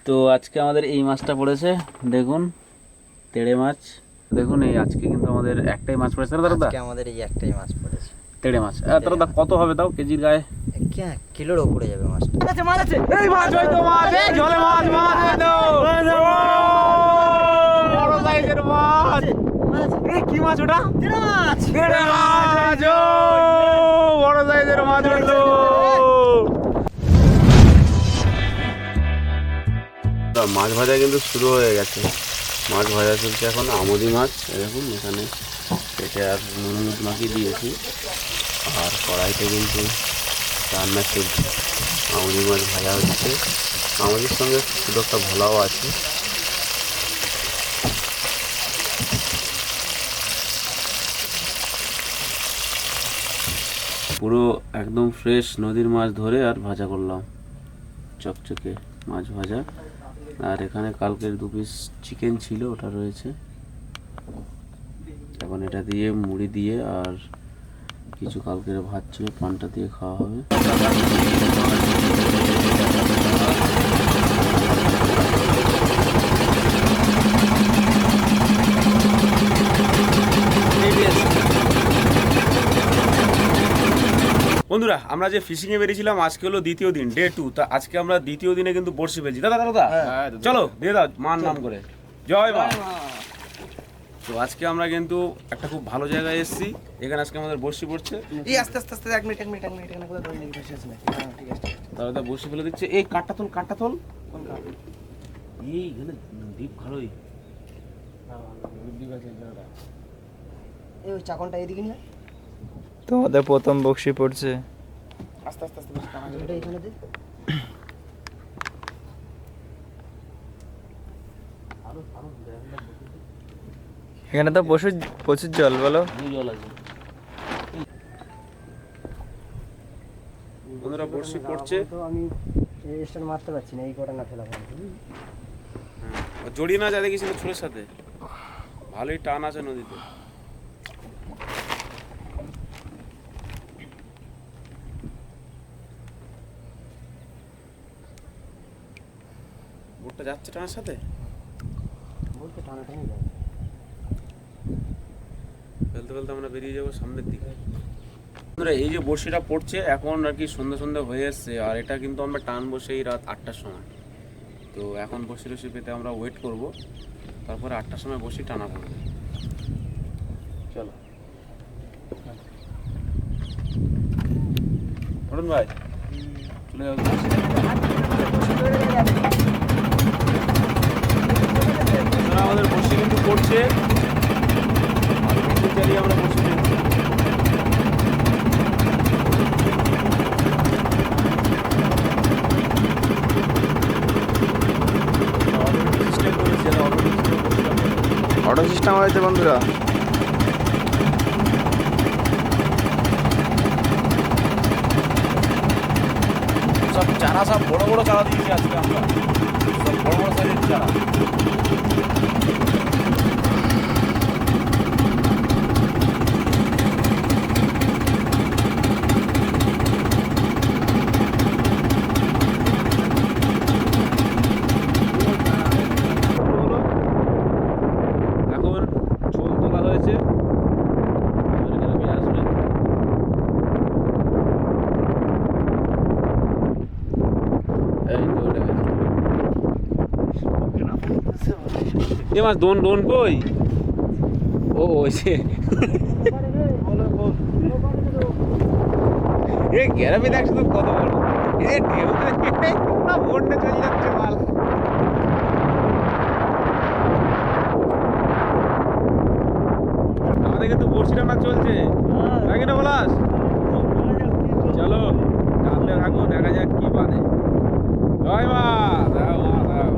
তো আজকে আমাদের এই মাছটা পড়েছে, দেখুন তেড়ে মাছ। দেখুন এই আজকে কিন্তু আমাদের একটাই মাছ পড়েছে না দাদা? আজকে আমাদের এই একটাই মাছ পড়েছে তেড়ে মাছ। দাদা কত হবে তাও কেজির গায়ে? কিলোর ওপরে যাবে মাছটা। এই মাছ হয়তো মাছ, এই জলে মাছ, মাছ হয়তো বড় সাইজের মাছ। এই কি মাছ ওটা? তেড়ে মাছ। তেড়ে মাছ, ও বড় সাইজের মাছ হলো। মাছ ভাজা কিন্তু শুরু হয়ে গেছে। মাছ ভাজা চলছে এখন। আমুদি মাছ দেখুন এখানে কেটে আর নুন হলুদ মাখিয়ে দিয়েছি, আর কড়াইতে কিন্তু রান্না চলছে। আমুদি মাছ ভাজা হচ্ছে, আমুদির সঙ্গে শুধু একটা ভোলাও আছে। পুরো একদম ফ্রেশ নদীর মাছ ধরে আর ভাজা করলাম, চকচকে মাছ ভাজা। আর এখানে কালকের 2 পিস চিকেন ছিল, ওটা রয়েছে। এখন এটা দিয়ে মুড়ি দিয়ে আর কিছু কালকের ভাত ছিল, পানটা দিয়ে খাওয়া হবে। বন্ধুরা, আমরা যে ফিশিংয়ে বেরিয়েছিলাম আজকে হলো দ্বিতীয় দিন, ডে 2। তা আজকে আমরা দ্বিতীয় দিনে কিন্তু বড়শি ফেলছি। দাদা দাদা চলো দিয়ে দাও, মার নাম করে জয় মা। তো আজকে আমরা কিন্তু একটা খুব ভালো জায়গায় এসেছি। এখানে আজকে আমাদের বড়শি পড়ছে। এই আস্তে আস্তে আস্তে 1 মিনিট এখানে কোথাও ধরে নিয়ে বসে আছে না। হ্যাঁ ঠিক আছে। দাদা বড়শি ফেলে দিচ্ছে। এই কাঠটা তোল, কাঠটা তোল। কোন কাঠ? এই এখানে দ্বীপ ভালোই। দ্বীপ আছে জায়গাটা। এই ওই চাকনটা এদিকে নিয়ে তোমাদের প্রথম বক্সি পড়ছে। আস্তে আস্তে আস্তে এটা এখানে দে। এখানে তো প্রচুর জল, বলো। জল আছে। বন্ধুরা বড়শি পড়ছে। তো আমি এই স্টার মারতে পারছি না, এই কটা না ফেলা পড়ছে। জড়িয়ে না যায় দেখিস ছোটের সাথে, ভালোই টান আছে নদীতে। বোটটা যাচ্ছে টানার সাথে, বলতে টানাটানি যায়। ফেলতে ফেলতে আমরা বেরিয়ে যাবো সামনের দিকে। বন্ধুরা এই যে বড়শিটা পড়ছে এখন আর কি সন্ধ্যা সন্ধ্যা হয়ে এসছে, আর এটা কিন্তু আমরা টানবো সেই রাত 8টার সময়। তো এখন বড়শি টসি পেতে আমরা ওয়েট করব, তারপরে 8টার সময় বড়শি টানা পড়বে। চলো অরুণ ভাই চলে যাবো। আমাদের বড়শি কিন্তু পড়ছে, আর বড়শি চালিয়ে আমরা বড়শি ফেলছি। অটো সিস্টেম হয়েছে বন্ধুরা। সব চারা, সব বড় বড় চারা দিয়েছি আজকে আমরা, সব বড় বড় সাইজের চারা। এখন ঝোল তোলা হয়েছে, এখানে আসবে। এ মাছ দোন দোন কই? ও ওইছে এ গ্যারামে দেখ শুধু কত বড়। এ ঢেউ বন্যে চলে যাচ্ছে মাল। আমাদের কিন্তু বড়শি টানা চলছে, নাকি না বলাস? চলো টানতে থাকো, দেখা যাক কি বাঁধে। জয় মা, দাও মা দাও।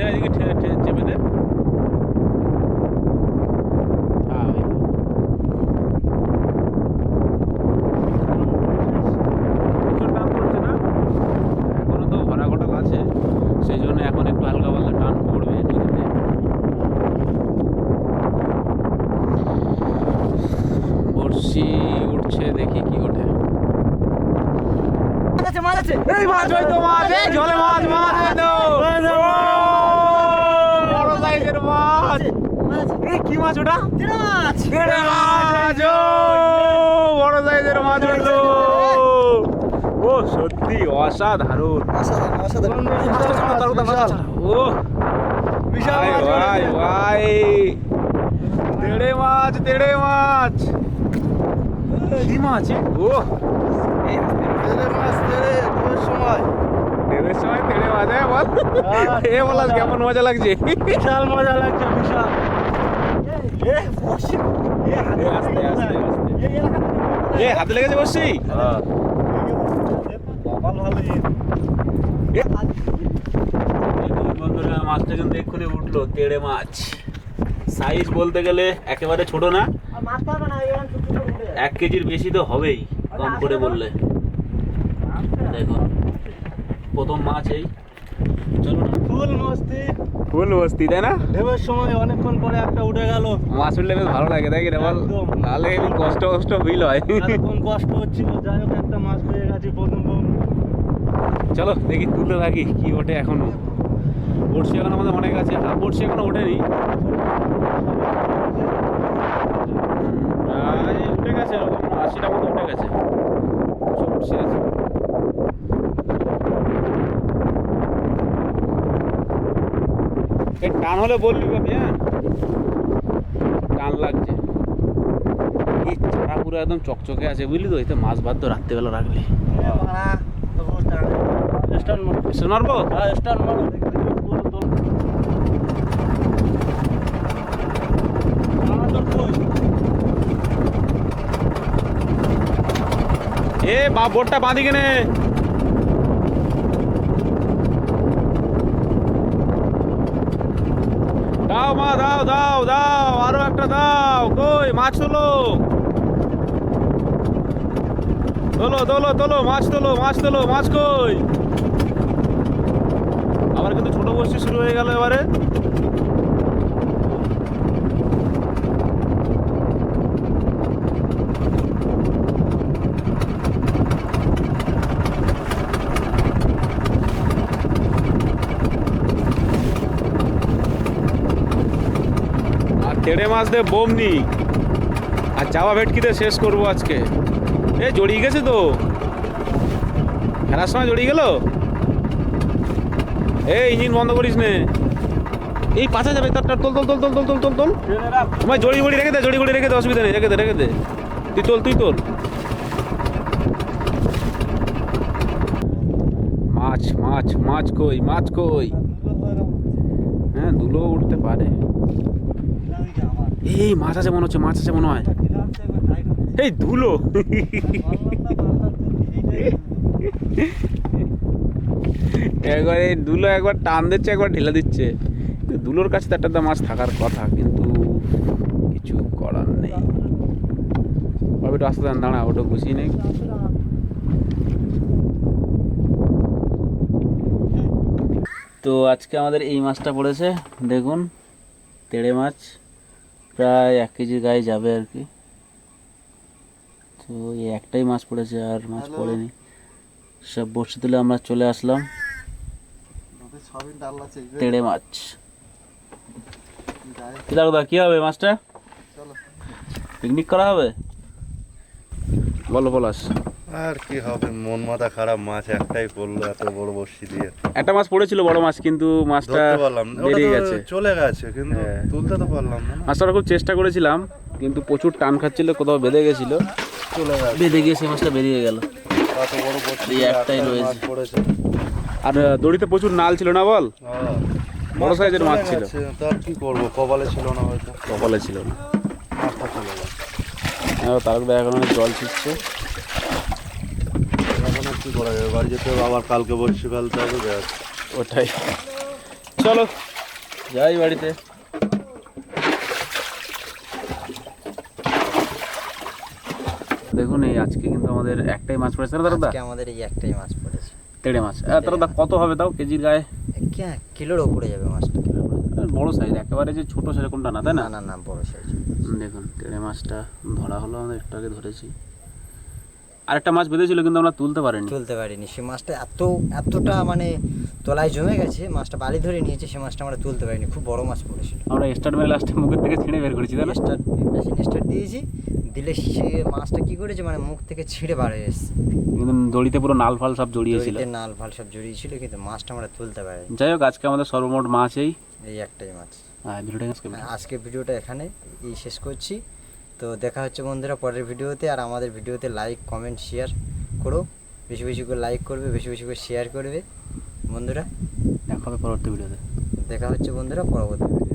এদিকে চেপে দে। বড়শি উঠছে, দেখি কি ওঠে। মাছ আছে এই মাছ ওই তো মাছ, এই জলে মাছ, মাছ ওই তো বড় সাইজের মাছ। এই কি মাছ ওটা? তেড়ে মাছ, ও বড় সাইজের মাছ উঠলো। ও সত্যি অসাধারণ। ও বিশাল ভাই মাছ ভাই ভাই, তেড়ে মাছ, তেড়ে মাছ। কি মাছ এ? ও এই তেড়ে মাছ, তেড়ে সময় তেড়ের সময় তেড়ে মাছ, হ্যাঁ বল। এ বলাস কেমন মজা লাগছে। বিশাল মজা লাগছে, বিশাল। এ আস্তে আস্তে আস্তে, এ হাতে লেগেছে বসছি। বন্ধুরা মাছটা কিন্তু এক্ষুনি উঠলো, তেড়ে মাছ। সাইজ বলতে গেলে একেবারে ছোট না, 1 কেজির বেশি তো হবেই কম করে বললে। দেখো প্রথম মাছ এই, চলো না। ফুল মস্তি, ফুল বস্তি, তাই না? ঢেউয়ের সময় অনেকক্ষণ পরে একটা উঠে গেল। মাছ উঠলে বেশ ভালো লাগে, তাই কি না বল? একদম। নাহলে এমনি কষ্ট কষ্ট ফিল হয়। এতক্ষণ কষ্ট হচ্ছিল, যাই হোক একটা মাছ পেয়ে গেছি প্রথম। চলো দেখি তুলতে থাকি কি ওঠে এখনো। বড়শি এখন আমাদের অনেক আছে, বড়শি এখনো ওঠেনি। প্রায় উঠে গেছে, ওরকম 80টা মতো উঠে গেছে। সব বড়শি আছে। এই টান হলে বলবি বাবি, হ্যাঁ টান লাগছে। এই চারা পুরো একদম চকচকে আছে, বুঝলি তো? এতে মাছ ভাত তো রাত্রেবেলা রাখলে। এসে মারবো? এ বা বোটটা বাঁধি কেনে। দাও মা, দাও দাও দাও, আরো একটা দাও। কই মাছ তোলো, তোলো তোলো তোলো, মাছ তোলো, মাছ তোলো, মাছ কই? আবার কিন্তু ছোট বড়শি শুরু হয়ে গেল এবারে। আর তেড়ে মাছ দিয়ে বোমনি আর চাওয়া ভেটকিতে শেষ করবো আজকে। এ জড়িয়ে গেছে তো, ফেরার সময় জড়িয়ে গেল। এই ইঞ্জিন বন্ধ করিস নে, এই পাশে যাবে। তোল তোল তোল তোল তোল তোল তোল তোল তোল। তোমায় জড়ি গড়ি রেখে দে, জড়ি গড়ি রেখে দে, অসুবিধা নেই, রেখে দে রেখে দে। তুই তোল, তুই তোল। মাছ মাছ মাছ কই, মাছ কই? হ্যাঁ ধুলো উঠতে পারে। এই মাছ আছে মনে হচ্ছে, মাছ আছে মনে হয়। এই ধুলো, একবার এই ধুলো একবার টান দিচ্ছে, একবার ঢেলে দিচ্ছে। ধুলোর কাছে তো একটা মাছ থাকার কথা, কিন্তু কিছু করার নেই। একটু আস্তে দাঁড়া, ওটা গুছিয়ে নেই। তো আজকে আমাদের এই মাছটা পড়েছে, দেখুন তেড়ে মাছ, প্রায় 1 কেজির গায়ে যাবে আর কি। তো এই একটাই মাছ পড়েছে, আর মাছ পড়েনি। সব বড়শি তুলে আমরা চলে আসলাম। তেড়ে মাছ কি দাদা, কি হবে মাছটা? পিকনিক করা হবে, বলো পলাশ। আর কি হবে, মন মাথা খারাপ, মাছ একটাই পড়লো এত বড় বড়শি দিয়ে। একটা মাছ পড়েছিল, বড় মাছ, কিন্তু মাছটা ধরতে পারলাম না, ওটা বেরিয়ে তো গেছে। চলে গেছে, কিন্তু হ্যাঁ। তুলতে তো পারলাম না। মাছটা খুব চেষ্টা করেছিলাম, কিন্তু প্রচুর টান খাচ্ছিল, কোথাও বেঁধে গেছিল, চলে গেছে, বেঁধে গিয়ে সেই মাছটা বেরিয়ে গেল। এত বড় বড়শি এই দিয়ে একটাই একটাই রয়েছে। মাছ পড়েছে। আর দড়িতে প্রচুর নাল ছিল না বল, হ্যাঁ। বড় মাছটা সাইজের চলে মাছ ছিল। গেছে, তো আর কি করবো, কপালে ছিল না হয়তো, কপালে ছিল না। মাছটা চলে গেছে। তারপরে এখন অনেক জল ছিটছে। এখন আর কি করা যাবে, বাড়ি যেতে হবে, আবার কালকে বড়শি ফেলতে হবে, ব্যাস। ওটাই, চলো যাই বাড়িতে। দেখুন এই আজকে কিন্তু আমাদের একটাই মাছ পড়েছে না দাদা, আজকে আমাদের এই একটাই মাছ পড়েছে। তেড়ে মাছ। দাদা কত হবে তাও কেজির গায়ে? কিলোর ওপরে যাবে মাছটা। বড় সাইজ, একেবারে যে ছোট সেরকমটা না, তাই না? না না না, বড় সাইজ। দেখুন তেড়ে মাছটা ধরা হলো, আমরা একটু আগে ধরেছি। আরেকটা মাছ বেঁধেছিল কিন্তু আমরা তুলতে পারিনি। তুলতে পারিনি, সে মাছটা এতটা মানে তলায় জমে গেছে, মাছটা বালি ধরে নিয়েছে, সে মাছটা আমরা তুলতে পারিনি, খুব বড় মাছ পড়েছিল। আমরা স্টার্ট মেরে লাস্টে মুখের থেকে ছিঁড়ে বের করেছি, তাই না? মেশিন স্টার্ট দিয়েছি, দিলে সে মাছটা কি করেছে মানে মুখ থেকে ছিঁড়ে বার হয়ে এসছে। কিন্তু দড়িতে পুরো নাল ফাল সব জড়িয়েছিল। দড়িতে নাল ফাল সব জড়িয়েছিল, কিন্তু মাছটা আমরা তুলতে পারিনি। যাই হোক, আজকে আমাদের সর্বমোট মাছ এই এই একটাই মাছ। ভিডিওটা আজকে ভিডিওটা এখানে শেষ করছি। তো দেখা হচ্ছে বন্ধুরা পরের ভিডিওতে। আর আমাদের ভিডিওতে লাইক কমেন্ট শেয়ার করো, বেশি বেশি করে লাইক করবে, বেশি বেশি করে শেয়ার করবে বন্ধুরা। দেখা হবে পরবর্তী ভিডিওতে। দেখা হচ্ছে বন্ধুরা পরবর্তী ভিডিও।